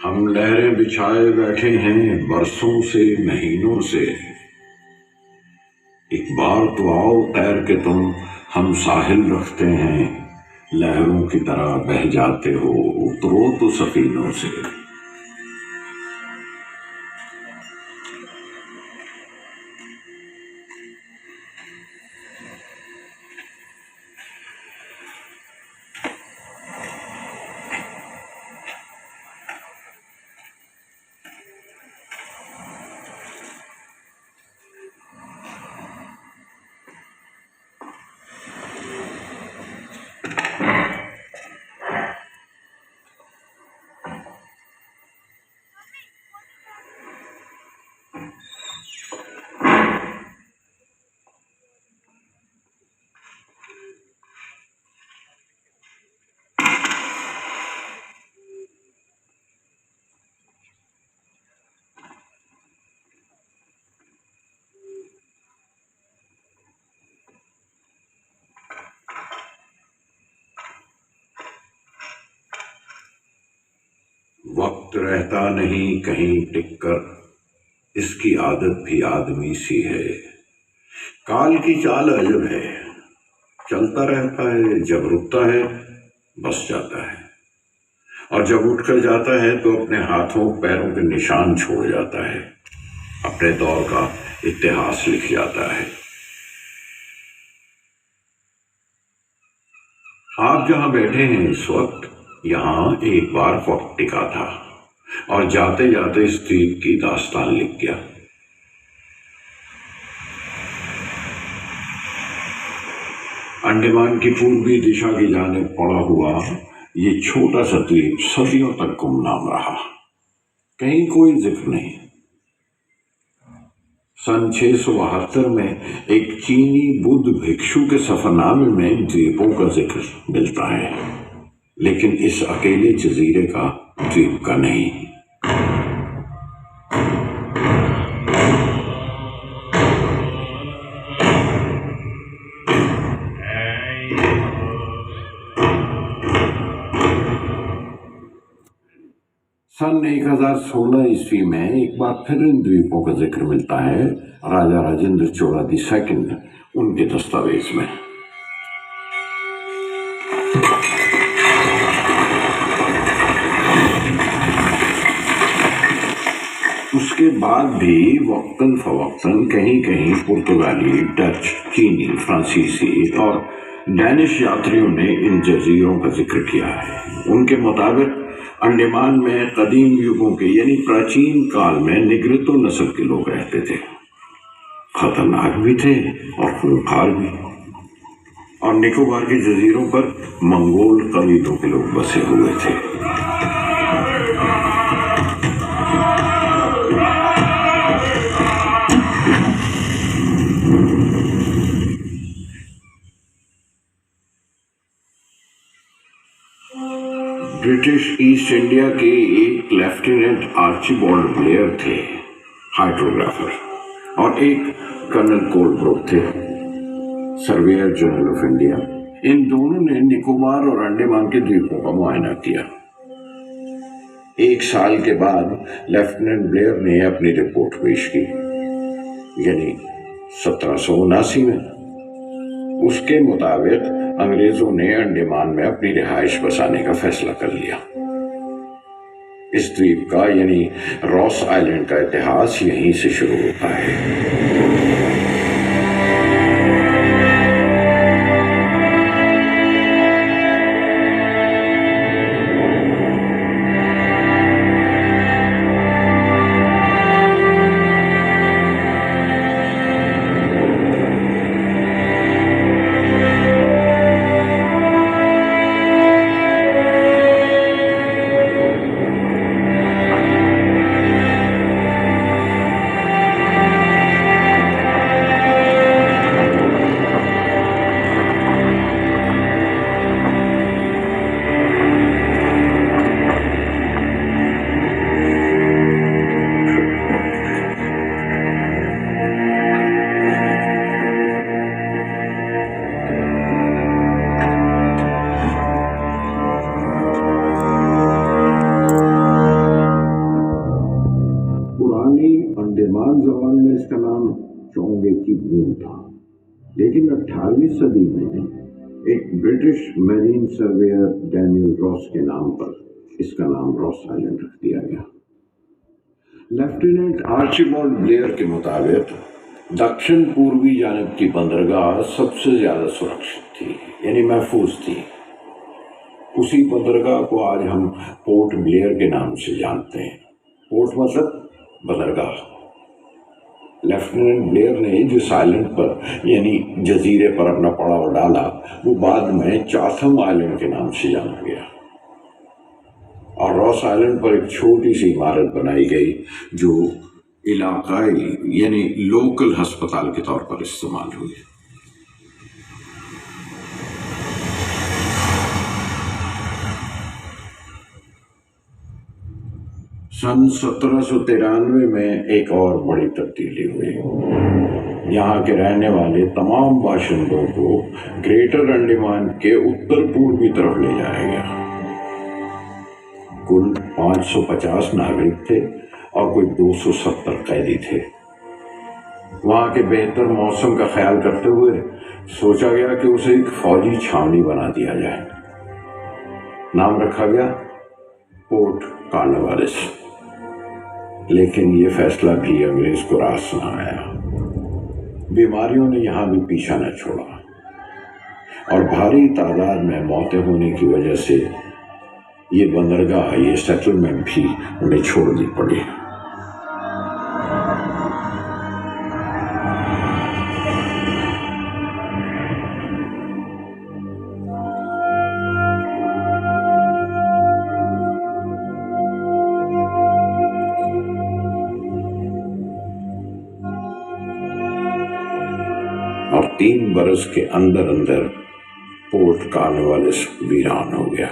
हम लहरें बिछाए बैठे हैं बरसों से महीनों से। एक बार तो आओ तैर के तुम, हम साहिल रखते हैं। लहरों की तरह बह जाते हो, उतरो तो सफीनों से। वक्त रहता नहीं कहीं टिक कर, इसकी आदत भी आदमी सी है। काल की चाल अजब है, चलता रहता है, जब रुकता है बस जाता है, और जब उठकर जाता है तो अपने हाथों पैरों के निशान छोड़ जाता है, अपने दौर का इतिहास लिख जाता है। आप जहां बैठे हैं इस वक्त, यहां एक बार वक्त टिका था और जाते जाते इस द्वीप की दास्तान लिख गया। अंडमान की पूर्वी दिशा की जानिब पड़ा हुआ ये छोटा सा द्वीप सदियों तक गुमनाम रहा, कहीं कोई जिक्र नहीं। सन 672 में एक चीनी बुद्ध भिक्षु के सफरनामे में द्वीपों का जिक्र मिलता है, लेकिन इस अकेले जजीरे का द्वीप का नहीं। सन 1016 ईस्वी में एक बार फिर इन द्वीपों का जिक्र मिलता है राजा राजेंद्र चोला II उनके दस्तावेज में। उसके बाद भी वक्तन फवक्तन कहीं कहीं पुर्तगाली, डच, चीनी, फ्रांसीसी और डैनिश यात्रियों ने इन जजीरों का जिक्र किया है। उनके मुताबिक अंडमान में कदीम युगों के यानी प्राचीन काल में निग्रितो नस्ल के लोग रहते थे, खतरनाक भी थे और खूंखार भी। और निकोबार के जजीरों पर मंगोल कबीलों के लोग बसे हुए थे। ब्रिटिश ईस्ट इंडिया के एक लेफ्टिनेंट आर्चिबाल्ड ब्लेयर थे, हाइड्रोग्राफर, और एक कर्नल कोलब्रुक थे, सर्वेयर जनरल ऑफ इंडिया। इन दोनों ने निकोबार और अंडमान के द्वीपों का मुआयना किया। एक साल के बाद लेफ्टिनेंट ब्लेयर ने अपनी रिपोर्ट पेश की, यानी 1779 में। उसके मुताबिक अंग्रेजों ने अंडमान में अपनी रिहाइश बसाने का फैसला कर लिया। इस द्वीप का यानी रॉस आइलैंड का इतिहास यहीं से शुरू होता है। पुर्तगाल में इसका नाम चोंगे की बूंद था, लेकिन 18वीं सदी में एक British marine surveyor Daniel Ross के नाम पर इसका नाम रॉस आइलैंड रख दिया गया। लेफ्टिनेंट आर्चिबाल्ड ब्लेयर के मुताबिक दक्षिण पूर्वी जानब की बंदरगाह सबसे ज्यादा सुरक्षित थी, यानी महफूज थी। उसी बंदरगाह को आज हम पोर्ट ब्लेयर के नाम से जानते हैं। पोर्ट मतलब बंदरगाह। लेफ्टिनेंट ब्लेयर ने जिस आइलैंड पर यानी जजीरे पर अपना पड़ाव डाला वो बाद में चाथम आइलैंड के नाम से जाना गया और रॉस आइलैंड पर एक छोटी सी इमारत बनाई गई जो इलाकाई यानी लोकल अस्पताल के तौर पर इस्तेमाल हुई। सन 1793 में एक और बड़ी तब्दीली हुई। यहाँ के रहने वाले तमाम बाशिंदों को ग्रेटर अंडमान के उत्तर पूर्वी तरफ ले जाया गया। कुल 550 नागरिक थे और कोई 270 कैदी थे। वहाँ के बेहतर मौसम का ख्याल करते हुए सोचा गया कि उसे एक फौजी छावनी बना दिया जाए। नाम रखा गया पोर्ट कॉर्नवालिस। लेकिन ये फैसला भी अंग्रेज को रास न आया। बीमारियों ने यहां भी पीछा न छोड़ा और भारी तादाद में मौतें होने की वजह से ये बंदरगाह, ये सेटलमेंट भी उन्हें छोड़नी पड़ी। और 3 बरस के अंदर अंदर पोर्ट कॉर्नवालिस वीरान हो गया।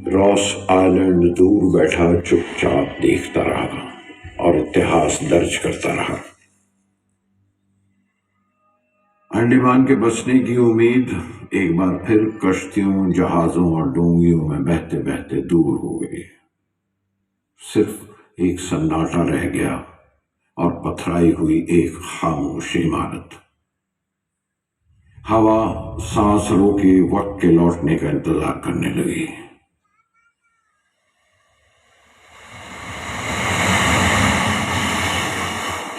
रॉस आइलैंड दूर बैठा चुपचाप देखता रहा और इतिहास दर्ज करता रहा। अंडमान के बसने की उम्मीद एक बार फिर कश्तियों, जहाजों और डोंगियों में बहते बहते दूर हो गई। सिर्फ एक सन्नाटा रह गया और पथराई हुई एक खामोश इमारत। हवा सांस रोके वक्त के लौटने का इंतजार करने लगी।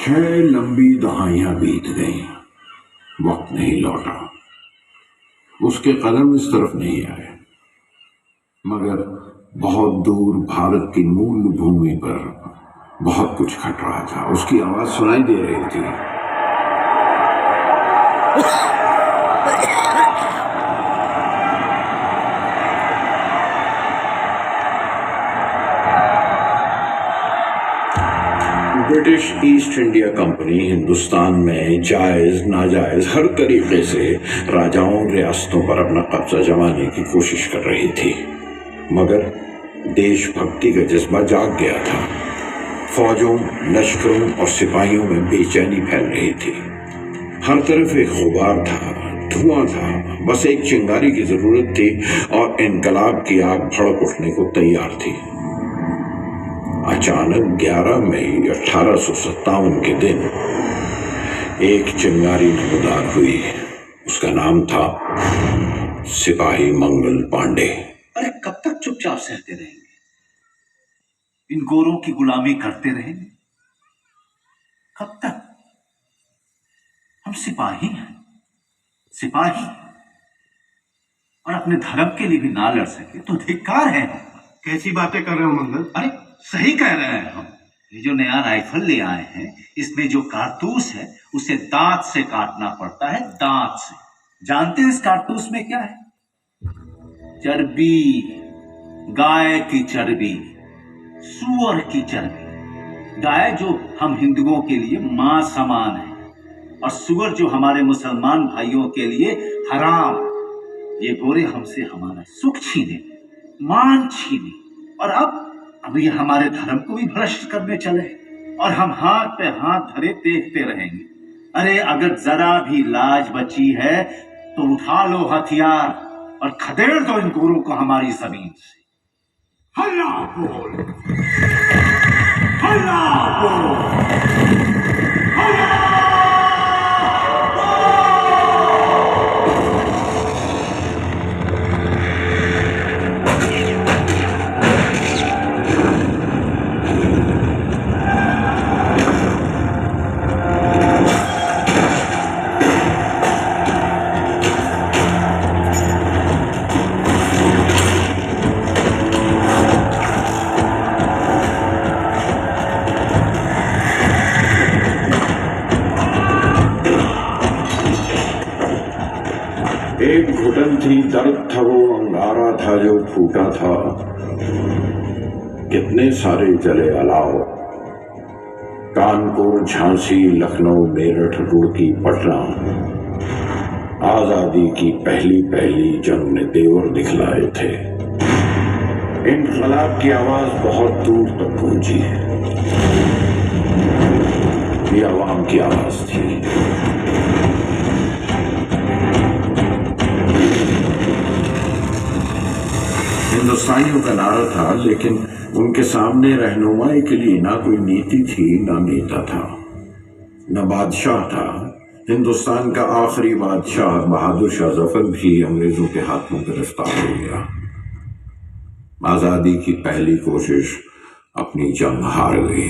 छह लंबी दहाइयां बीत गईं, वक्त नहीं लौटा। उसके कदम इस तरफ नहीं आए, मगर बहुत दूर भारत की मूल भूमि पर बहुत कुछ घट रहा था। उसकी आवाज सुनाई दे रही थी। British east India company Hindustan में जायज नाजायज हर तरीके से राजाओं रियासतों पर अपना कब्जा जमाने की कोशिश कर रही थी, मगर देशभक्ति का जज्बा जाग गया था। फौजों, लश्करों और सिपाहियों में बेचैनी फैल रही थी। हर तरफ एक गुबार था, धुआं था, बस एक चिंगारी की जरूरत थी और इनकलाब की आग भड़क उठने को तैयार थी। अचानक 11 मई 1857 के दिन एक चिंगारी नमूदार हुई। उसका नाम था सिपाही मंगल पांडे। अरे कब तक चुपचाप सहते रहेंगे? इन गोरों की गुलामी करते रहेंगे? कब तक? हम सिपाही हैं, सिपाही, और अपने धर्म के लिए भी ना लड़ सके तो धिक्कार है। कैसी बातें कर रहे हो मंगल? अरे सही कह रहे हैं हम। ये जो नया राइफल ले आए हैं, इसमें जो कारतूस है उसे दांत से काटना पड़ता है, दांत से। जानते हैं इस कारतूस में क्या है? चर्बी, गाय की चर्बी, सूअर की चर्बी। गाय जो हम हिंदुओं के लिए मां समान है और सूअर जो हमारे मुसलमान भाइयों के लिए हराम। ये गोरे हमसे हमारा सुख छीने, मान छीने, और अब ये हमारे धर्म को भी भ्रष्ट करने चले और हम हाथ पे हाथ धरे देखते रहेंगे। अरे अगर जरा भी लाज बची है तो उठा लो हथियार और खदेड़ दो इन गोरों को हमारी जमीन से। हल्ला बोल, हल्ला बोल। थी, दर्द था, वो अंगारा था जो फूटा था। कितने सारे जले अलाव, कानपुर, झांसी, लखनऊ, मेरठ, रुड़की, पटना। आजादी की पहली पहली जंग ने तेवर दिखलाए थे। इनकलाब की आवाज बहुत दूर तक पहुंची है। ये आवाम की आवाज थी। हिंदुस्तानियों का नारा था, लेकिन उनके सामने रहनुमाई के लिए ना कोई नीति थी, ना नेता था, न बादशाह था। हिंदुस्तान का आखिरी बादशाह बहादुर शाह जफर भी अंग्रेजों के हाथों गिरफ्तार हो गया। आजादी की पहली कोशिश अपनी जंग हार गई।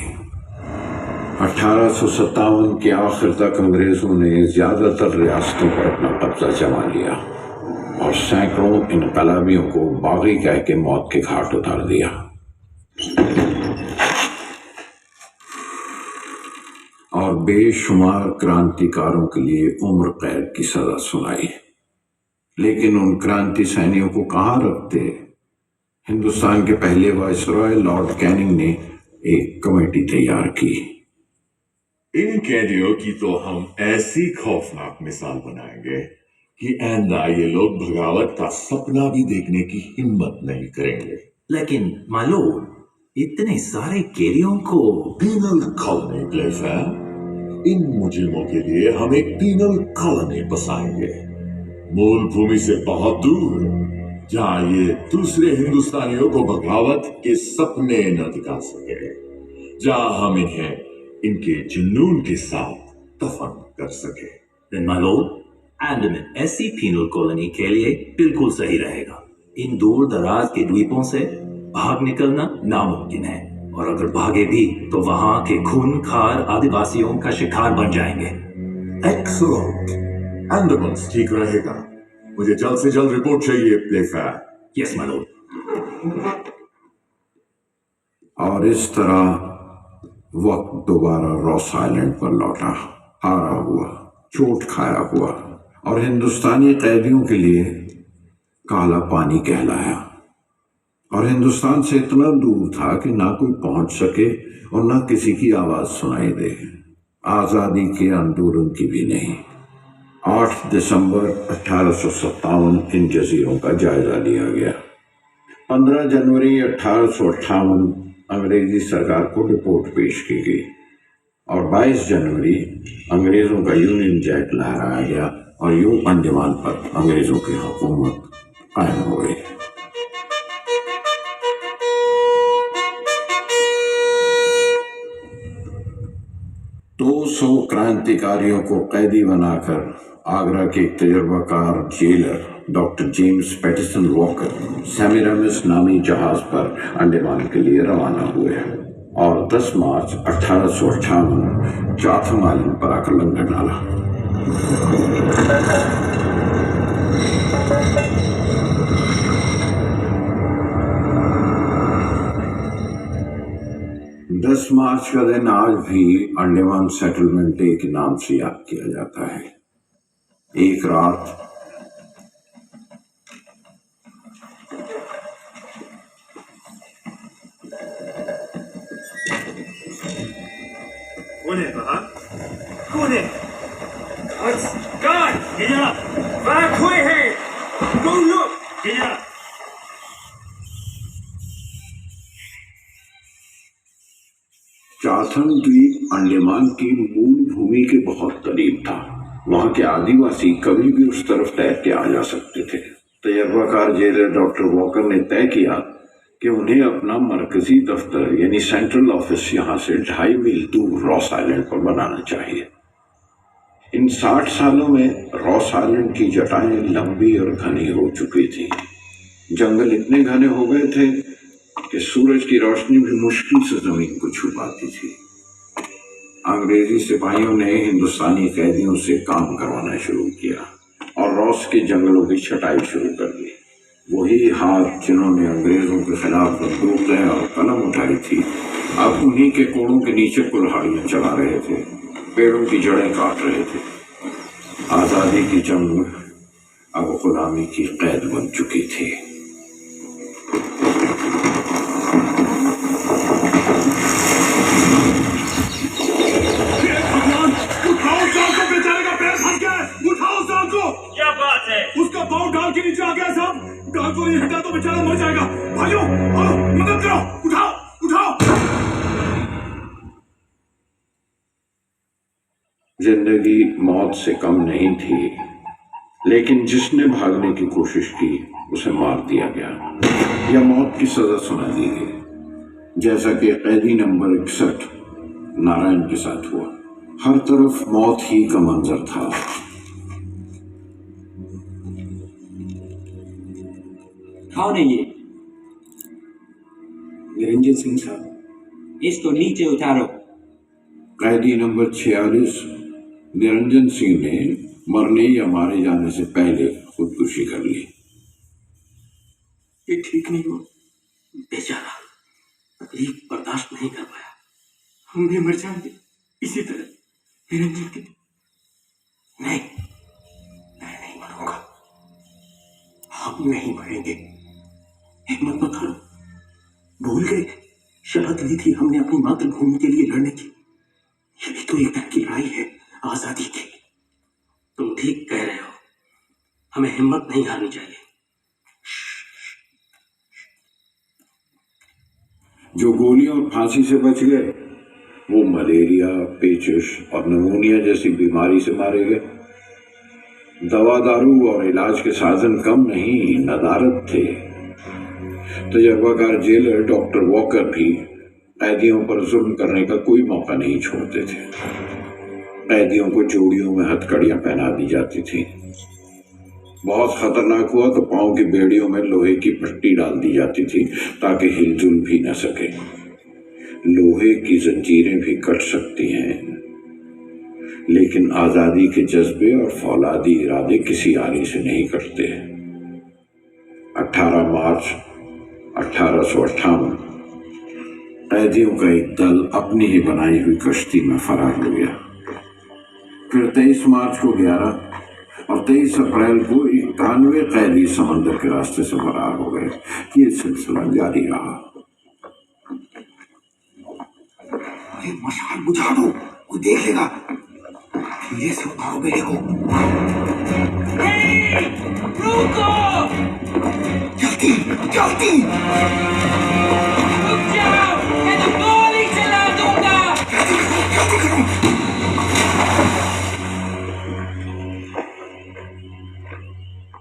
1857 के आखिर तक अंग्रेजों ने ज्यादातर रियासतों पर अपना कब्जा जमा लिया और सैकड़ों इनकलाबियों को बागी कह के मौत के घाट उतार दिया। और बेशुमार क्रांतिकारों के लिए उम्र कैद की सजा सुनाई। लेकिन उन क्रांति सैनियों को कहां रखते? हिंदुस्तान के पहले वायसरॉय लॉर्ड कैनिंग ने एक कमेटी तैयार की। इन कैदियों की तो हम ऐसी खौफनाक मिसाल बनाएंगे कि आइंदा ये लोग बगावत का सपना भी देखने की हिम्मत नहीं करेंगे। लेकिन मालूम, इतने सारे कैदियों को पीनल कॉलोनी प्लेफेयर, इन मुजरिमों के लिए हम एक पीनल कॉलोनी बसाएंगे, मूल भूमि से बहुत दूर, जहां ये दूसरे हिंदुस्तानियों को बगावत के सपने न दिखा सके, जहां हम इन्हें इनके जुनून के साथ दफन कर सके। मालूम, अंडमान ऐसी पीनल कॉलोनी के लिए बिल्कुल सही रहेगा। इन दूर दराज के द्वीपों से भाग निकलना नामुमकिन है, और अगर भागे भी तो वहां के खूनखार आदिवासियों का शिकार बन जाएंगे। एक्सीलेंट, अंडमान ठीक रहेगा। मुझे जल्द से जल्द रिपोर्ट चाहिए प्लेफेयर। यस मालूम। और इस तरह वक्त दोबारा रॉस आइलैंड पर लौटा, हारा हुआ, चोट खाया हुआ, और हिंदुस्तानी कैदियों के लिए काला पानी कहलाया। और हिंदुस्तान से इतना दूर था कि ना कोई पहुंच सके और ना किसी की आवाज सुनाई दे। आजादी के आंदोलन की भी नहीं। 8 दिसंबर 1857 इन जजीरों का जायजा लिया गया। 15 जनवरी 1858 अंग्रेजी सरकार को रिपोर्ट पेश की गई और 22 जनवरी अंग्रेजों का यूनियन जैक लहराया गया और यूं अंडमान पर अंग्रेजों की हुकूमत कायम हो गई। दो 200 क्रांतिकारियों को कैदी बनाकर आगरा के एक तजुर्बाकार jailer doctor James Pattison Walker Semiramis नामी जहाज पर अंडमान के लिए रवाना हुए और 10 मार्च 1858 चाथम आइलैंड पर आकर लंगर डाला। दस मार्च का दिन आज भी अंडमान सेटलमेंट डे के नाम से याद किया जाता है। एक रात कौन है बाहर? कौन है? गार्ड! वहाँ कोई है? Go look! चाथम द्वीप अंडमान की मूल भूमि के बहुत करीब था। वहां के आदिवासी कभी भी उस तरफ तैर के आ जा सकते थे। तजुर्बाकार जेलर डॉक्टर वॉकर ने तय किया कि उन्हें अपना मरकजी दफ्तर यानी सेंट्रल ऑफिस यहां से 2.5 मील दूर रॉस आइलैंड पर बनाना चाहिए। इन 60 सालों में रॉस आइलैंड की जटाएं लंबी और घनी हो चुकी थी। जंगल इतने घने हो गए थे कि सूरज की रोशनी भी मुश्किल से जमीन को छू पाती थी। अंग्रेजी सिपाहियों ने हिंदुस्तानी कैदियों से काम करवाना शुरू किया और रॉस के जंगलों की छटाई शुरू कर दी। वही हाथ जिन्होंने अंग्रेजों के खिलाफ बंदूकें और कलम उठाई थी, अब उन्हीं के कोड़ों के नीचे कुल्हाड़ियां चला रहे थे, पेड़ों की जड़ें काट रहे थे। आजादी की जंग अब गुलामी की कैद बन चुकी थी। उठाओ साहब को, बेचारे का पैर फंस गया है। उठाओ साहब को। क्या बात है? उसका पाँव डाल के नीचे आ गया साहब। डाल को नहीं हटा तो बेचारा मर जाएगा। भाइयों आओ मदद करो। उठाओ उठाओ। जिंदगी मौत से कम नहीं थी, लेकिन जिसने भागने की कोशिश की उसे मार दिया गया या मौत की सजा सुना दी गई, जैसा कि कैदी नंबर 61 नारायण के साथ हुआ। हर तरफ मौत ही का मंजर था। कौन है ये? निरंजन सिंह साहब। इसको नीचे उतारो। कैदी नंबर 46 निरंजन सिंह ने मरने या मारे जाने से पहले खुदकुशी कर ली। ये ठीक नहीं हुआ। बेचारा तकलीफ बर्दाश्त नहीं कर पाया। हम भी मर जाएंगे इसी तरह निरंजन के। नहीं, मैं नहीं मरूंगा। हम नहीं मरेंगे। हिम्मत मत हारो। भूल गए शपथ ली थी हमने अपनी मातृभूमि के लिए लड़ने की। ये भी तो एक तरह की लड़ाई है, आजादी की। तुम ठीक कह रहे हो। हमें हिम्मत नहीं हारनी चाहिए। जो गोलियों और फांसी से बच गए वो मलेरिया, पेचिश और निमोनिया जैसी बीमारी से मारे गए। दवा दारू और इलाज के साधन कम नहीं, नदारत थे। तजर्बाकार जेलर डॉक्टर वॉकर भी कैदियों पर जुल्म करने का कोई मौका नहीं छोड़ते थे। कैदियों को जोड़ियों में हथकड़ियां पहना दी जाती थी। बहुत खतरनाक हुआ तो पांव की बेड़ियों में लोहे की पट्टी डाल दी जाती थी ताकि हिलजुल भी न सके। लोहे की जंजीरें भी कट सकती हैं, लेकिन आजादी के जज्बे और फौलादी इरादे किसी आरी से नहीं कटते। 18 मार्च 1858 कैदियों का एक दल अपनी ही बनाई हुई कश्ती में फरार हो गया। फिर 23 मार्च को 11 और 23 अप्रैल को 91 कैदी समंदर के रास्ते से फरार हो गए। ये सिलसिला जारी रहा। अरे मशाल बुझा दो, वो देख लेगा। धीरे से उठाओ बेड़े को। रुको! जल्दी जल्दी। रुक जाओ, मैं तो गोली चला दूंगा। जल्दी करो।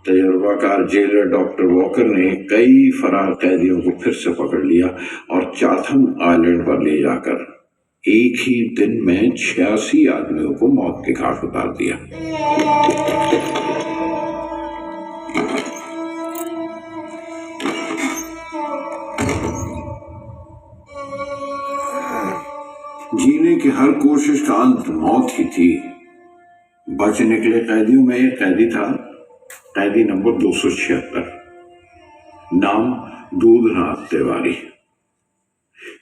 तजर्बाकार जेलर डॉक्टर वॉकर ने कई फरार कैदियों को फिर से पकड़ लिया और चाथम आइलैंड पर ले जाकर एक ही दिन में 86 आदमियों को मौत के घाट उतार दिया। जीने की हर कोशिश का अंत मौत ही थी। बच निकले कैदियों में एक कैदी था, कैदी नंबर 276, नाम दूधनाथ तिवारी।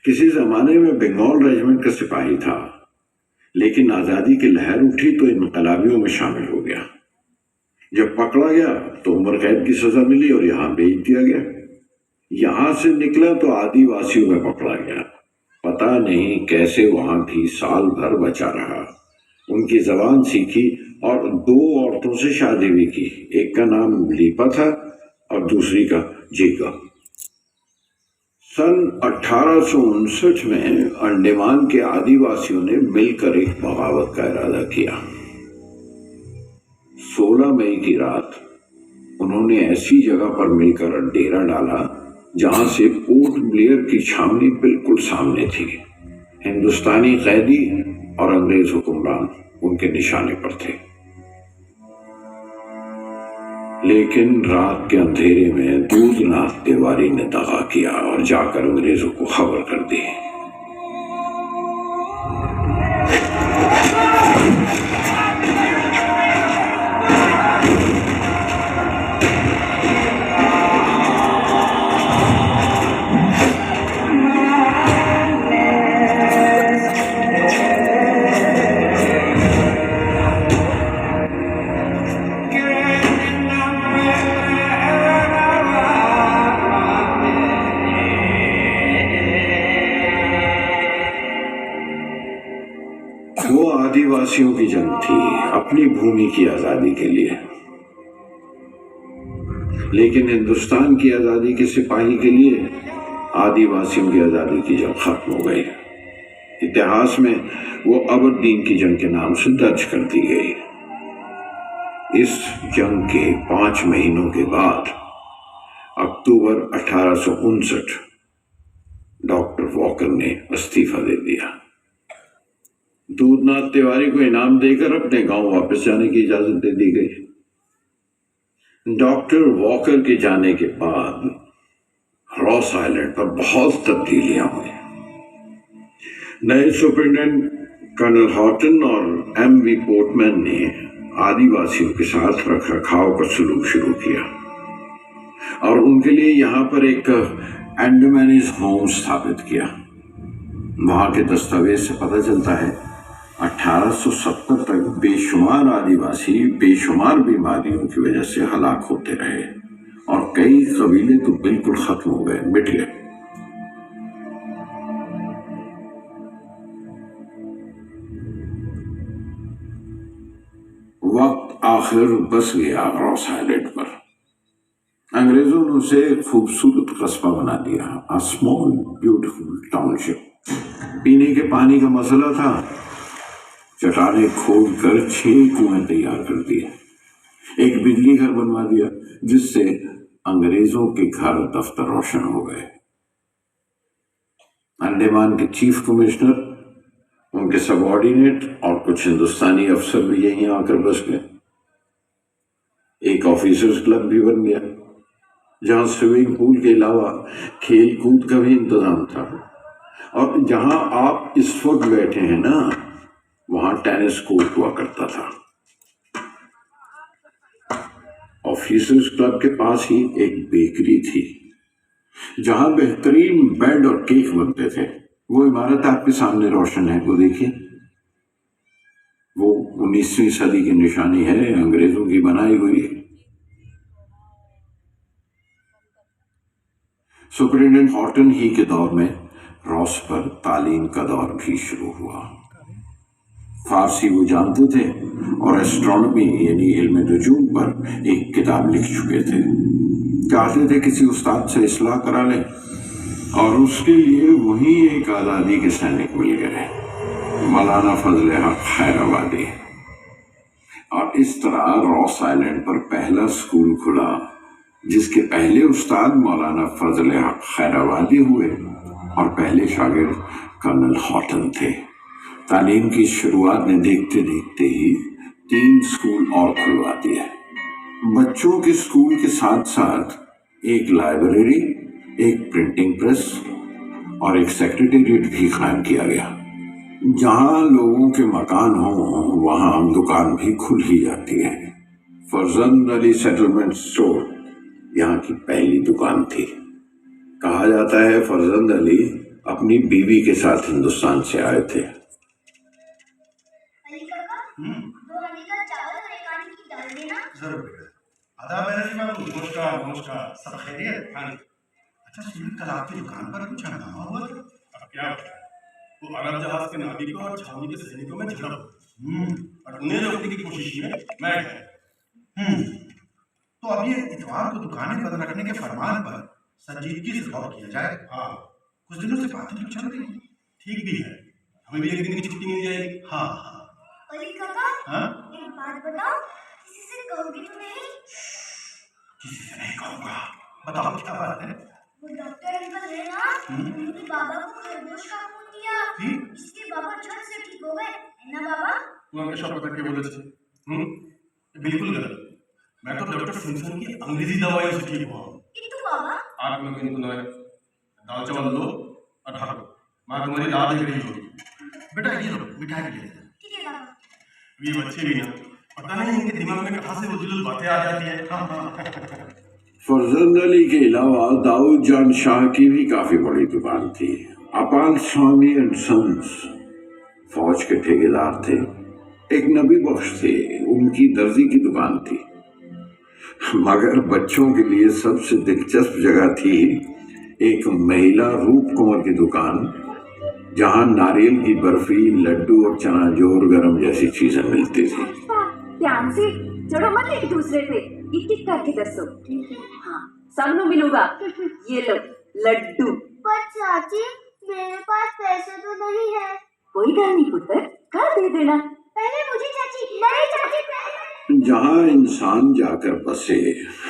किसी जमाने में बंगाल रेजिमेंट का सिपाही था, लेकिन आजादी की लहर उठी तो इनकलाबियों में शामिल हो गया। जब पकड़ा गया तो उम्र कैद की सजा मिली और यहां भेज दिया गया। यहां से निकला तो आदिवासियों में पकड़ा गया। पता नहीं कैसे वहां भी साल भर बचा रहा। उनकी जबान सीखी और 2 औरतों से शादी भी की। एक का नाम लीपा था और दूसरी का जेगा। सन 1859 में अंडमान के आदिवासियों ने मिलकर एक बगावत का इरादा किया। 16 मई की रात उन्होंने ऐसी जगह पर मिलकर डेरा डाला जहां से पोर्ट ब्लेयर की छावनी बिल्कुल सामने थी। हिंदुस्तानी कैदी और अंग्रेज हुक्मरान उनके निशाने पर थे। लेकिन रात के अंधेरे में दूधनाथ तिवारी ने दगा किया और जाकर अंग्रेजों को खबर कर दी। आदिवासियों की जंग थी अपनी भूमि की आजादी के लिए, लेकिन हिंदुस्तान की आजादी के सिपाही के लिए आदिवासियों की आजादी की जंग खत्म हो गई। इतिहास में वो अबरदीन की जंग के नाम से दर्ज कर दी गई। इस जंग के 5 महीनों के बाद अक्टूबर 1859 डॉक्टर वॉकर ने इस्तीफा दे दिया। दूधनाथ तिवारी को इनाम देकर अपने गांव वापस जाने की इजाजत दे दी गई। डॉक्टर वॉकर के जाने के बाद रॉस आइलैंड पर बहुत तब्दीलियां हुई। नए सुपरिटेंडेंट कर्नल हॉटन और एम.वी. पोर्टमैन ने आदिवासियों के साथ रखरखाव का सलूक शुरू किया और उनके लिए यहाँ पर एक एंडोमेनिज होम स्थापित किया। वहां के दस्तावेज से पता चलता है 1870 तक बेशुमार आदिवासी बेशुमार बीमारियों की वजह से हलाक होते रहे और कई कबीले तो बिल्कुल खत्म हो गए, मिट गए। वक्त आखिर बस गया रॉस आइलैंड पर। अंग्रेजों ने उसे खूबसूरत कस्बा बना दिया, अ स्मॉल ब्यूटीफुल टाउनशिप। पीने के पानी का मसला था, चट्टाने खोद कर 6 कुएं तैयार कर दिए। एक बिजली घर बनवा दिया जिससे अंग्रेजों के घर दफ्तर रोशन हो गए। अंडमान के चीफ कमिश्नर, उनके सबऑर्डिनेट और कुछ हिंदुस्तानी अफसर भी यहीं आकर बस गए। एक ऑफिसर्स क्लब भी बन गया जहां स्विमिंग पूल के अलावा खेल कूद का भी इंतजाम था। और जहां आप इस वक्त बैठे हैं ना, वहां टेनिस कोर्ट हुआ करता था। ऑफिसर्स क्लब के पास ही एक बेकरी थी जहां बेहतरीन ब्रेड और केक बनते थे। वो इमारत आपके सामने रोशन है, वो देखिए, वो 19वीं सदी की निशानी है, अंग्रेजों की बनाई हुई। सुपरिटेंडेंट हॉटन ही के दौर में रॉस पर तालीम का दौर भी शुरू हुआ। फारसी वो जानते थे और एस्ट्रोनॉमी यानी इल्म नजूम पर एक किताब लिख चुके थे। चाहते थे किसी उस्ताद से इस्लाह करा लें और उसके लिए वही एक आज़ादी के सैनिक मिल गए, मौलाना फजल हक खैराबादी। और इस तरह रॉस आइलैंड पर पहला स्कूल खुला जिसके पहले उस्ताद मौलाना फजल हक खैराबादी हुए और पहले शागिर्द कर्नल हॉटन थे। तालीम की शुरुआत ने देखते देखते ही 3 स्कूल और खुलवा दिए। बच्चों के स्कूल के साथ साथ एक लाइब्रेरी, एक प्रिंटिंग प्रेस और एक सेक्रेटेरिएट भी कायम किया गया। जहां लोगों के मकान हो वहां दुकान भी खुल ही जाती है। फरजंद अली सेटलमेंट स्टोर यहाँ की पहली दुकान थी। कहा जाता है फरजंद अली अपनी बीवी के साथ हिंदुस्तान से आए थे। जरूर बेटा। आदाब है रजी बाबू। नमस्कार नमस्कार, सब खैरियत? हाँ। अच्छा सुनिए, कल आपकी दुकान पर कुछ हंगामा हुआ था। अब क्या बताएं, वो अरब जहाज के नाविकों और छावनी के सैनिकों में झड़प और उन्हें रोकने की कोशिश में मैं गया। तो अब ये इतवार को दुकानें बंद रखने के फरमान पर संजीदगी से गौर किया जाए। हाँ, कुछ दिनों से बातें तो चल रही, ठीक भी है, हमें भी एक दिन की छुट्टी मिल जाएगी। हाँ हाँ। अली काका, हाँ, एक बात बताओ, किसी से कहोगे तो नहीं? किसी से नहीं कहूँगा। बताओ क्या बात है? वो डॉक्टर अंकल है ना, उनके बाबा को खरगोश का खून दिया, जिसके बाबा झट से ठीक हो गए, है ना बाबा? वो हमेशा पकड़ के बोले थे। बिल्कुल गलत। मैं तो डॉक्टर सिम्पसन की अंग्रेजी दवाइयों से ठीक हुआ हूँ। किंतु बाबा, आग में बिन गुनाह दाल चावल लो और ढक लो, माँ तुम्हारी राह देख रही होगी। बेटा ये लो, मिठाई भी ले लेना। ठीक है बाबा। ये बच्चे भी ना, पता नहीं इनके दिमाग में कहाँ से वो जुलूल बातें आ जाती है। फरजंद अली के अलावा दाऊद जान शाह की भी काफी बड़ी दुकान थी। अपाल स्वामी एंड सन्स फौज के ठेकेदार थे। एक नबी बख्श थे, उनकी दर्जी की दुकान थी। मगर बच्चों के लिए सबसे दिलचस्प जगह थी एक महिला रूप कुंवर की दुकान जहां नारियल की बर्फी, लड्डू और चनाजोर गरम जैसी चीजें मिलती थी। ध्यान से चढ़ो मत एक दूसरे पे, एक एक करके दसो। हाँ, सबको मिलूगा। ये लो लड्डू। पर चाची मेरे पास पैसे तो नहीं है। कोई गल नहीं पुत्र, कल दे देना। पहले मुझे चाची। नहीं चाची पहले। जहां इंसान जाकर बसे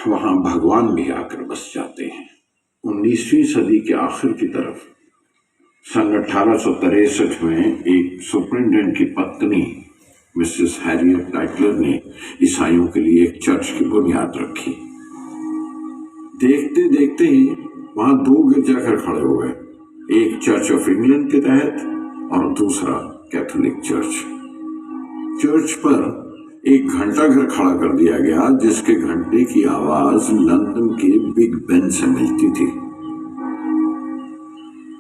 वहां भगवान भी आकर बस जाते हैं। 19वीं सदी के आखिर की तरफ सन 1863 में एक सुपरिटेंडेंट की पत्नी मिसेस हैरियट टाइटलर ने ईसाइयों के लिए एक चर्च की बुनियाद रखी। देखते देखते ही वहां 2 गिरजाघर खड़े हो गए, एक चर्च ऑफ इंग्लैंड के तहत और दूसरा कैथोलिक चर्च। चर्च पर एक घंटा घर खड़ा कर दिया गया जिसके घंटे की आवाज लंदन के बिग बेन से मिलती थी।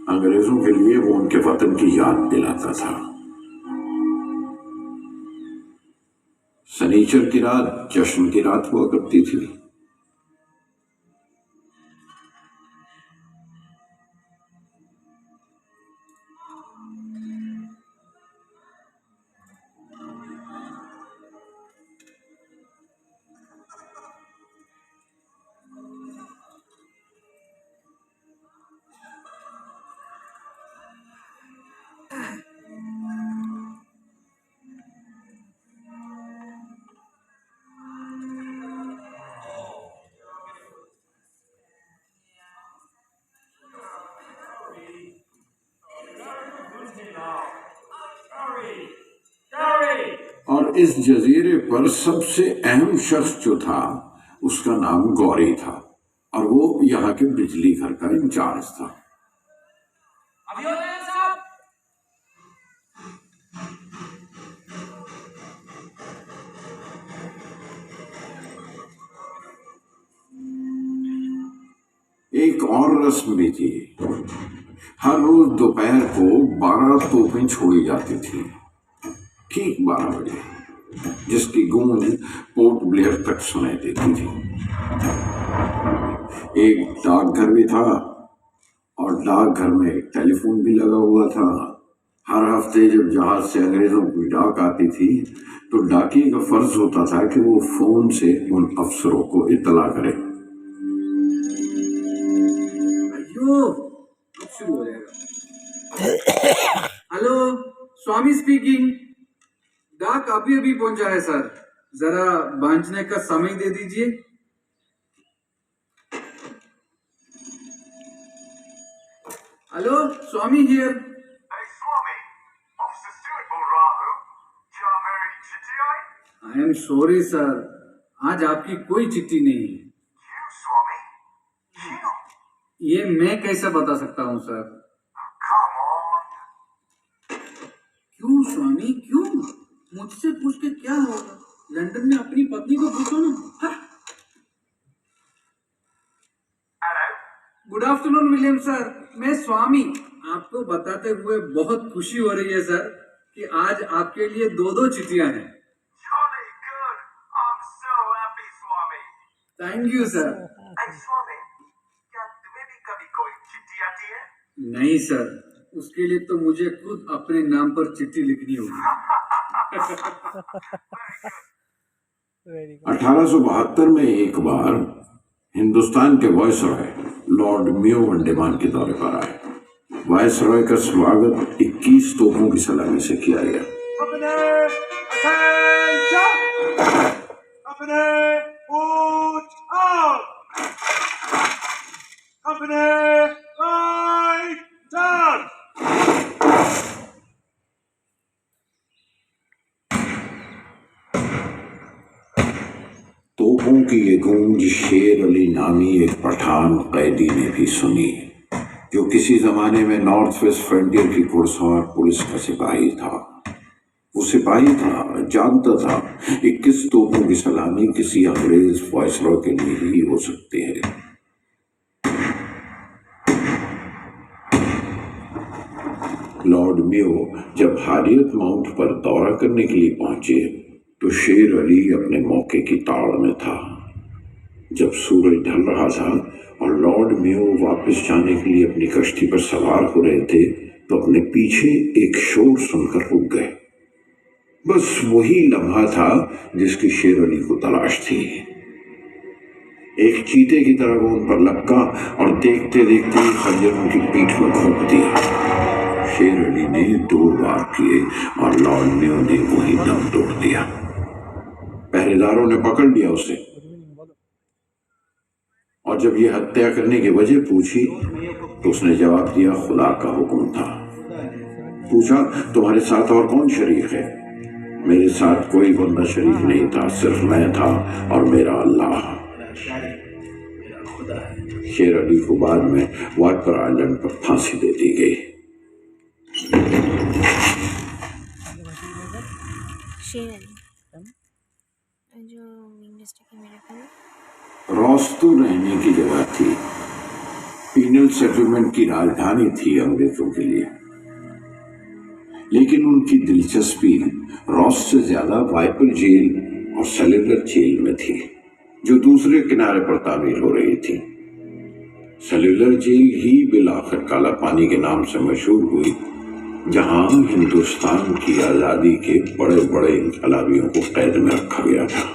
अंग्रेजों के लिए वो उनके वतन की याद दिलाता था। शनिचर की रात जश्न की रात हुआ करती थी। और इस जजीरे पर सबसे अहम शख्स जो था उसका नाम गौरी था और वो यहाँ के बिजली घर का इंचार्ज था। एक और रस्म भी थी। हर रोज दोपहर को 12 तोपें छोड़ी जाती थी, ठीक 12 बजे, जिसकी गूंज पोर्ट ब्लेयर तक सुनाई देती थी। एक डाकघर भी था और डाकघर में एक टेलीफोन भी लगा हुआ था। हर हफ्ते जब जहाज से अंग्रेजों की डाक आती थी तो डाकिए का फर्ज होता था कि वो फोन से उन अफसरों को इत्तला करे। शुरू हो जाएगा। हेलो, स्वामी स्पीकिंग। डाक अभी अभी पहुंचा है सर, जरा बांचने का समय दे दीजिए। Hello, Swami here. Swami, officer Stuart बोल रहा हूँ। क्या मेरी चिट्ठी आई? आई एम सॉरी सर, आज आपकी कोई चिट्ठी नहीं है। क्यों स्वामी? क्यों? ये मैं कैसे बता सकता हूँ सर। Come on. क्यों स्वामी, क्यों? मुझसे पूछ के क्या होगा? लंदन में अपनी पत्नी को पूछो ना। Hello. Good afternoon William sir, मैं स्वामी। आपको बताते हुए बहुत खुशी हो रही है सर कि आज आपके लिए 2 चिट्ठियां हैं। Jolly good. I'm so happy, Swami. Thank you sir. Hey, स्वामी, क्या तुम्हें भी कभी कोई चिट्ठी आती है? नहीं सर, उसके लिए तो मुझे खुद अपने नाम पर चिट्ठी लिखनी होगी। 1872 में एक बार हिंदुस्तान के वायसरॉय लॉर्ड म्यो अंडमान के दौरे पर आए। वायसरॉय का स्वागत 21 तोपों की सलामी से किया गया। तोपों की ये गूंज शेर अली नामी एक पठान कैदी ने भी सुनी, जो किसी जमाने में नॉर्थ वेस्ट फ्रंटियर की घुड़सवार पुलिस का सिपाही था। वो सिपाही था, जानता था 21 तोपों की सलामी किसी अंग्रेज वायसरॉय के लिए ही हो सकती है। लॉर्ड म्यो जब हैरियट माउंट पर दौरा करने के लिए पहुंचे तो शेर अली अपने मौके की ताड़ में था। जब सूरज ढल रहा था और लॉर्ड म्यो वापस जाने के लिए अपनी कश्ती पर सवार हो रहे थे तो अपने पीछे एक शोर सुनकर रुक गए। बस वही लम्हा था जिसकी शेर अली को तलाश थी। एक चीते की तरह वो उन पर लपका और देखते देखते ही खंजर उनकी पीठ में घोंप दिया। शेर अली ने 2 वार किए और लौंडियों ने वही दम तोड़ दिया। पहरेदारों ने पकड़ लिया उसे और जब ये हत्या करने की वजह पूछी तो उसने जवाब दिया, खुदा का हुक्म था। पूछा, तुम्हारे साथ और कौन शरीक है? मेरे साथ कोई बंदा शरीक नहीं था, सिर्फ मैं था और मेरा अल्लाह। शेर अली को बाद में वाइपर आइलैंड पर फांसी दे दी गई। शेर अली जो इंडस्ट्री के मेरे को रोस्तू रहने की जगह थी, पीनल सेटलमेंट की राजधानी थी अंग्रेजों के लिए, लेकिन उनकी दिलचस्पी रॉस से ज्यादा वाइपर जेल और सेल्युलर जेल में थी, जो दूसरे किनारे पर तामीर हो रही थी। सेल्युलर जेल ही बिलाखिर काला पानी के नाम से मशहूर हुई, जहां हिंदुस्तान की आजादी के बड़े बड़े इनकलाबियों को कैद में रखा गया था।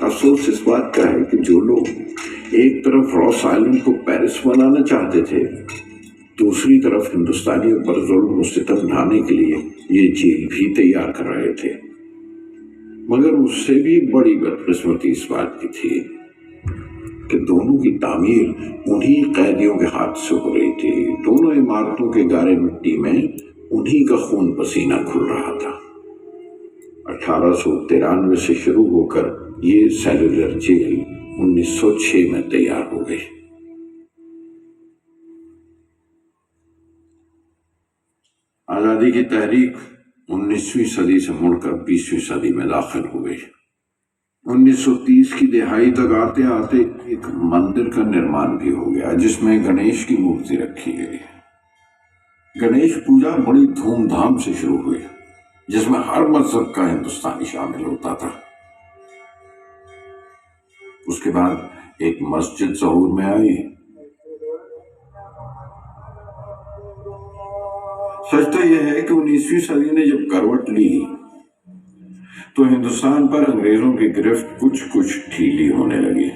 अफसोस इस बात का है कि जो लोग एक तरफ रॉस आइलैंड को पेरिस बनाना चाहते थे, दूसरी तरफ हिंदुस्तानियों पर जुल्म सितम ढाने के लिए ये जेल भी तैयार कर रहे थे। मगर उससे भी बड़ी बदकिस्मती इस बात की थी कि दोनों की तामीर उन्हीं कैदियों के हाथ से हो रही थी। दोनों इमारतों के गारे मिट्टी में उन्हीं का खून पसीना खुल रहा था। 1893 से शुरू होकर ये सेल्युलर जेल 1906 में तैयार हो गई। आजादी की तहरीक 19वीं सदी से मुड़कर 20वीं सदी में दाखिल हो गई। 1930 की दिहाई तक आते आते एक मंदिर का निर्माण भी हो गया, जिसमें गणेश की मूर्ति रखी गई। गणेश पूजा बड़ी धूमधाम से शुरू हुई, जिसमें हर मजहब का हिंदुस्तानी शामिल होता था। उसके बाद एक मस्जिद ज़हूर में आई। सच तो यह है कि 19वीं सदी ने जब करवट ली तो हिंदुस्तान पर अंग्रेजों की गिरफ्त कुछ कुछ ढीली होने लगी।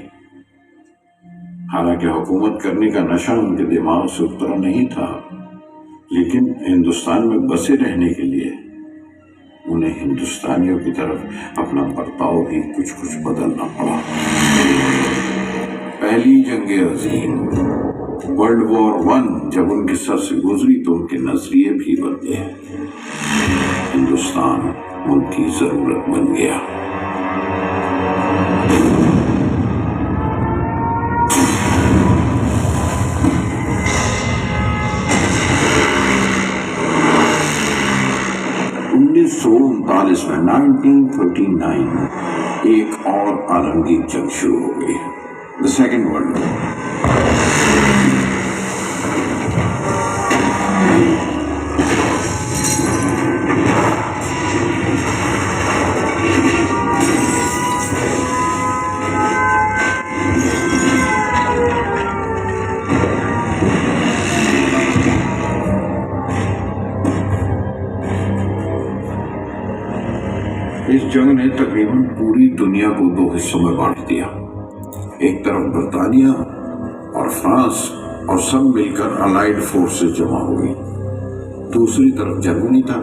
हालांकि हुकूमत करने का नशा उनके दिमाग से उतरा नहीं था, लेकिन हिंदुस्तान में बसे रहने के लिए उन्हें हिंदुस्तानियों की तरफ अपना बर्ताव भी कुछ कुछ बदलना पड़ा। पहली जंग अजीम वर्ल्ड वॉर 1 जब उनके सर से गुजरी तो उनके नजरिए भी बदले। हिंदुस्तान उनकी जरूरत बन गया। उन्नीस में 1939 एक और आलमगीर जंग शुरू हो गई, द सेकेंड वर्ल्ड वॉर। इस जंग ने तकरीबन पूरी दुनिया को 2 हिस्सों में बांट दिया। एक तरफ बर्तानिया और फ्रांस और सब मिलकर अलाइड फोर्सेस जमा हो गई। दूसरी तरफ जर्मनी था,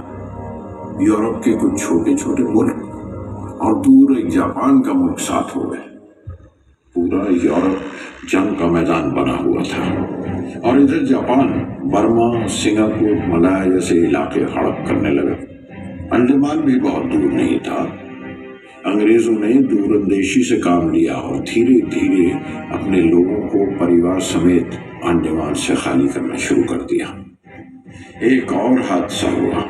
यूरोप के कुछ छोटे छोटे मुल्क और दूर एक जापान का मुल्क साथ हो गए। पूरा यूरोप जंग का मैदान बना हुआ था और इधर जापान बर्मा, सिंगापुर, मलाया जैसे इलाके हड़प करने लगे। अंडमान भी बहुत दूर नहीं था। अंग्रेजों ने दूरंदेशी से काम लिया और धीरे धीरे अपने लोगों को परिवार समेत अंडमान से खाली करना शुरू कर दिया। एक और हादसा हुआ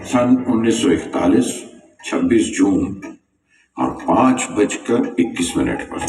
सन 1941 26 जून और 5:21 पर।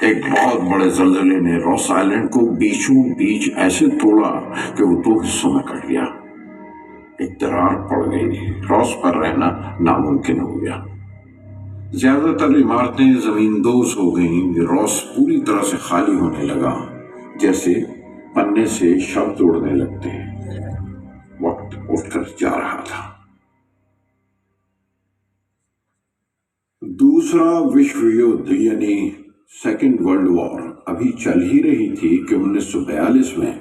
एक बहुत बड़े जल्जले ने रॉस आइलैंड को बीचों बीच ऐसे तोड़ा कि वो दो हिस्सों में कट गया। एक दरार पड़ गई, रॉस पर रहना नामुमकिन हो गया। ज्यादातर इमारतें जमींदोज हो गईं। रॉस पूरी तरह से खाली होने लगा, जैसे पन्ने से शब्द उड़ने लगते हैं। वक्त उठकर जा रहा था। दूसरा विश्व युद्ध यानी सेकेंड वर्ल्ड वॉर अभी चल ही रही थी कि 1942 में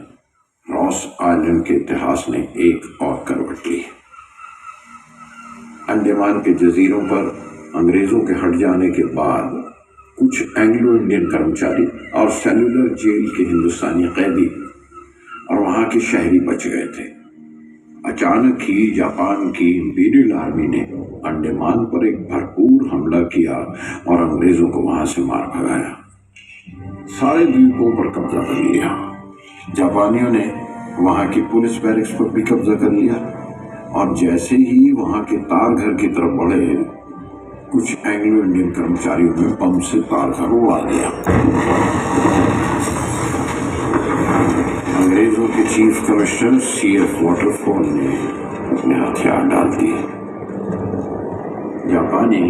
रॉस आइलैंड के इतिहास ने एक और करवट ली। अंडमान के जजीरों पर अंग्रेजों के हट जाने के बाद कुछ एंग्लो इंडियन कर्मचारी और सेलुलर जेल के हिंदुस्तानी कैदी और वहां के शहरी बच गए थे। अचानक ही जापान की इंपीरियल आर्मी ने अंडमान पर एक भरपूर हमला किया और अंग्रेजों को वहां से मार भगाया। सारे द्वीपों पर कब्जा कर लिया। जापानियों ने वहां की पुलिस बैरिक्स पर भी कब्जा कर लिया और जैसे ही वहां के तार घर की तरफ बढ़े, कुछ एंग्लो इंडियन कर्मचारियों ने बम से तार घर उड़ा दिया। अंग्रेजों के चीफ कमिश्नर C.F. वाटरफॉल ने अपने हथियार डाल दिए। जापानी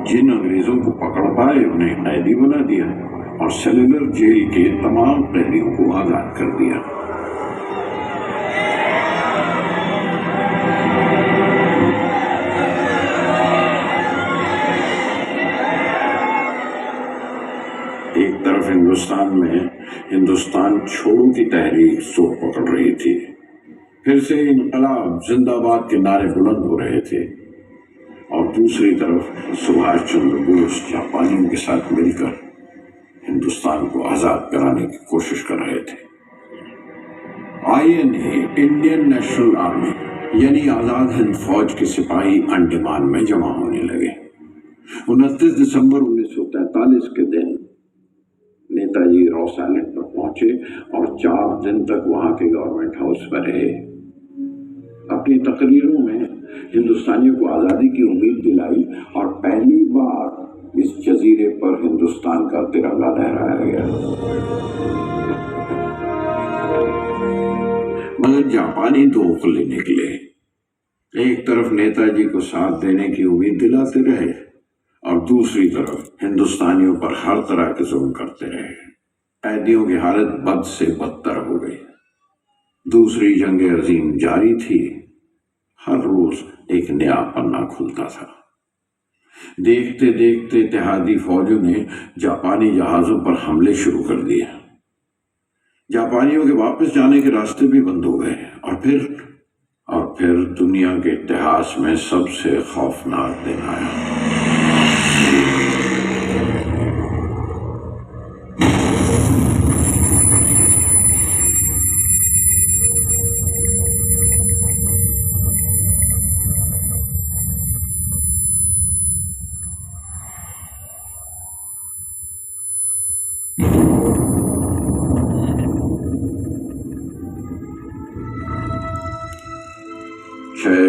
जिन अंग्रेजों को पकड़ पाए उन्हें कैदी बना दिया और सेलुलर जेल के तमाम कैदियों को आजाद कर दिया। एक तरफ हिंदुस्तान में हिंदुस्तान छोड़ो की तहरीक जोर पकड़ रही थी। फिर से इनकलाब जिंदाबाद के नारे बुलंद हो रहे थे और दूसरी तरफ सुभाष चंद्र बोस जापानियों के साथ मिलकर हिंदुस्तान को आजाद कराने की कोशिश कर रहे थे। INA इंडियन नेशनल आर्मी यानी आजाद हिंद फौज के सिपाही अंडमान में जमा होने लगे। 29 दिसंबर 1943 के दिन नेताजी रॉस आइलैंड पर पहुंचे और 4 दिन तक वहां के गवर्नमेंट हाउस पर रहे। अपनी तकरीरों में हिंदुस्तानियों को आजादी की उम्मीद दिलाई और पहली बार इस जजीरे पर हिंदुस्तान का तिरंगा लहराया गया। मगर जापानी दो उखले निकले। एक तरफ नेताजी को साथ देने की उम्मीद दिलाते रहे और दूसरी तरफ हिंदुस्तानियों पर हर तरह के जुल्म करते रहे। कैदियों की हालत बद से बदतर हो गई। दूसरी जंग अजीम जारी थी। हर रोज एक नया पन्ना खुलता था। देखते देखते इत्तेहादी फौजों ने जापानी जहाजों पर हमले शुरू कर दिए। जापानियों के वापस जाने के रास्ते भी बंद हो गए और फिर दुनिया के इतिहास में सबसे खौफनाक दिन आया।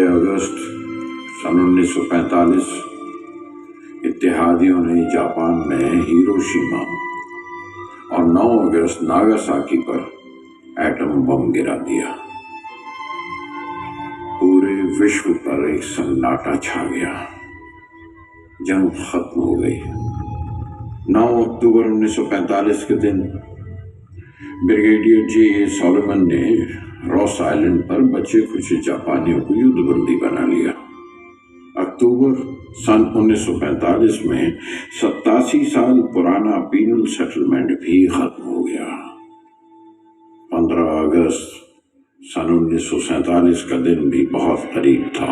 अगस्त सन 1945 इत्तेहादियों ने जापान में हिरोशिमा और 9 अगस्त नागासाकी पर एटम बम गिरा दिया। पूरे विश्व पर एक सन्नाटा छा गया। जंग खत्म हो गई। 9 अक्टूबर 1945 के दिन ब्रिगेडियर J.A. सॉलोमन ने रॉस आइलैंड पर बचे कुछ जापानियों को युद्धबंदी बना लिया। अक्टूबर सन 1945 में 87 साल पुराना पीनल सेटलमेंट भी खत्म हो गया। 15 अगस्त सन 1947 का दिन भी बहुत करीब था।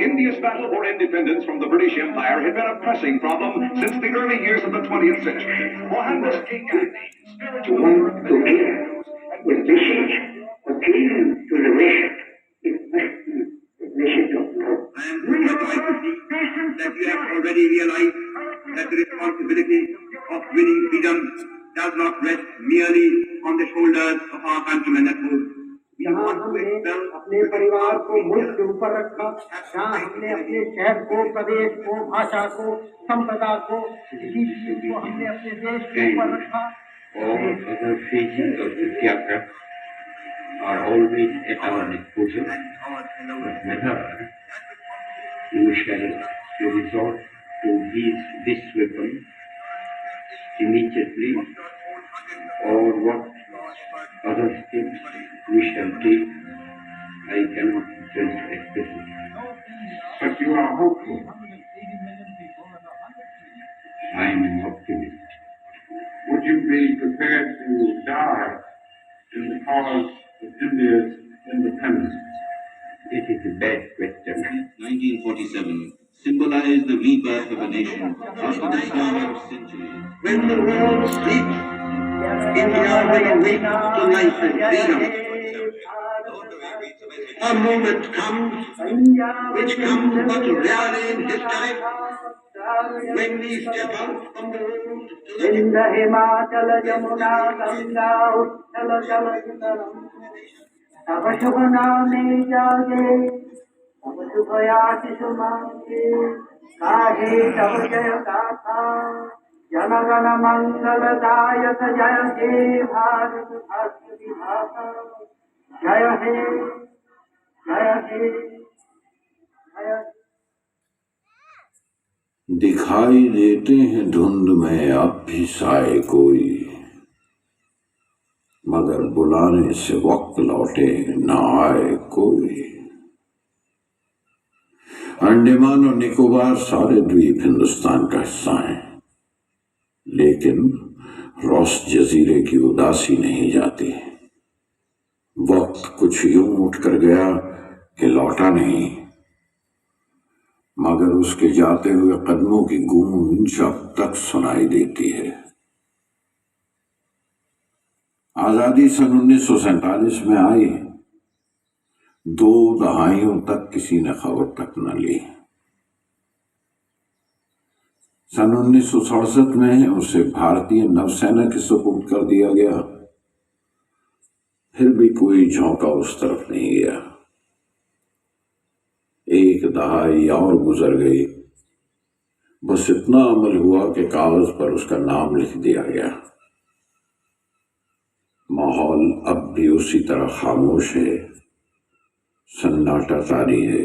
India's battle for independence from the British Empire had been a pressing problem since the early years of the 20th century. Mohandas King Gandhi, spiritual leader of the Hindus, and with message appealing to the West, message of love. I am glad that you have already realized that the responsibility of winning freedom does not rest merely on the shoulders of our countrymen at home. जहाँ हमने अपने परिवार को मुल्क के ऊपर रखा, जहाँ हमने अपने शहर को, प्रदेश को, भाषा को, संप्रदा को, किसी चीज को हमने अपने देश के ऊपर रखा। All other phases of the theatre are always at our disposal. But whether we shall resort to this weapon immediately or what other steps we shall take, I cannot judge at present. But you are hopeful. I am an optimist. Would you be prepared to die in the cause of India's independence? It is a bad question. 1947 symbolized the rebirth of a nation after the slaughter of centuries. When the world sleeps, India will awake to life and freedom. A moment comes, which comes but rarely in history, when we step out from the road to the Inda Himachal Jamuna Ganga Uttal Jalasaram Tava Shubha Name Jage Tava Shubhayati Sumange Kahe Tava Jaya Gatha Janagana Mangala Dayaka Jaya He Bharat Bhasya Vibhasa Jaya He Jaya He Jaya दिखाई देते हैं धुंध में अब भी साए कोई, मगर बुलाने से वक्त लौटे ना आए कोई। अंडमान और निकोबार सारे द्वीप हिंदुस्तान का हिस्सा हैं, लेकिन रॉस जजीरे की उदासी नहीं जाती। वक्त कुछ यूं उठ कर गया कि लौटा नहीं, मगर उसके जाते हुए कदमों की गूंज अब तक सुनाई देती है। आजादी सन 1947 में आई, 2 दहाइयों तक किसी ने खबर तक न ली। सन 1967 में उसे भारतीय नौसेना के सुपुर्द कर दिया गया, फिर भी कोई झोंका उस तरफ नहीं गया। 1 दहाई और गुजर गई, बस इतना अमल हुआ कि कागज पर उसका नाम लिख दिया गया। माहौल अब भी उसी तरह खामोश है, सन्नाटा जारी है।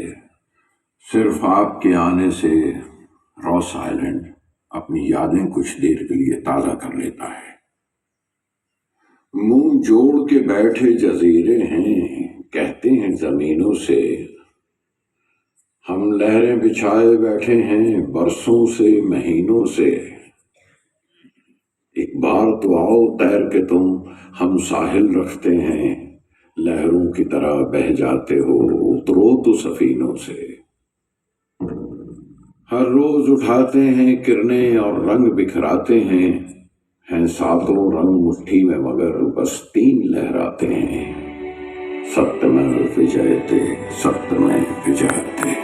सिर्फ आपके आने से रॉस आइलैंड अपनी यादें कुछ देर के लिए ताजा कर लेता है। मुंह जोड़ के बैठे जजीरे हैं, कहते हैं जमीनों से, हम लहरें बिछाए बैठे हैं बरसों से, महीनों से। एक बार तो आओ तैर के तुम, हम साहिल रखते हैं, लहरों की तरह बह जाते हो, उतरो तो सफीनों से। हर रोज उठाते हैं किरणें और रंग बिखराते हैं 7 रंग मुट्ठी में मगर बस 3 लहराते हैं। सत्यमेव विजयते, सत्यमेव विजयते।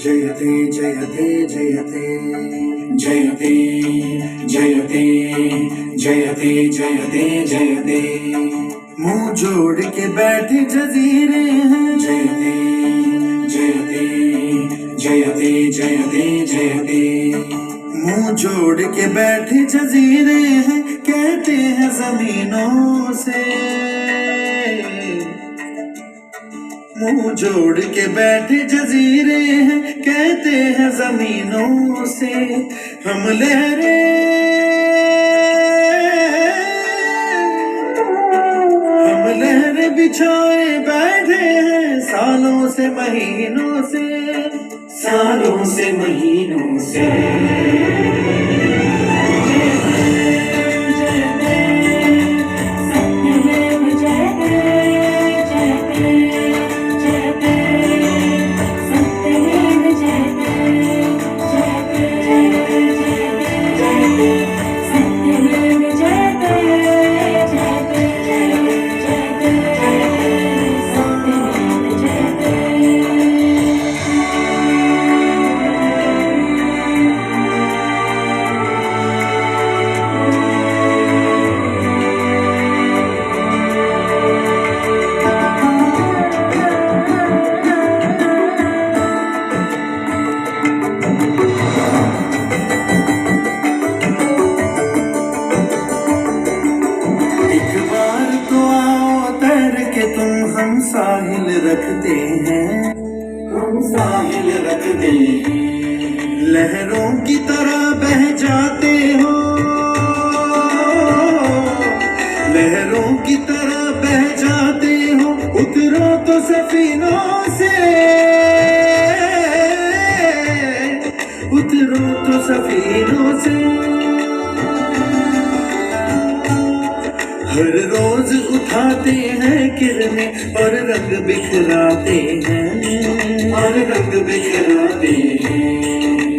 जयते जयते जयते जयते जयते जयते जयते जयते मुंह जोड़ के बैठे जजीरे हैं। जयते जयते जयते जयते जयते मुंह जोड़ के बैठे जजीरे हैं, कहते हैं जमीनों से। मुंह जोड़ के बैठे जजीरे हैं, कहते हैं जमीनों से। हम लहरें बिछाए बैठे हैं सालों से महीनों से, सालों से महीनों से। साहिल रखते हैं, हम साहिल रखते हैं। लहरों की तरह बह जाते हो, लहरों की तरह बह जाते हो, उतरो तो सफीनों से, उतरो तो सफीनों से। हर रोज उठाते हैं किरणें और रंग बिखराते हैं, और रंग बिखराते हैं।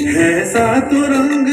है सातों रंग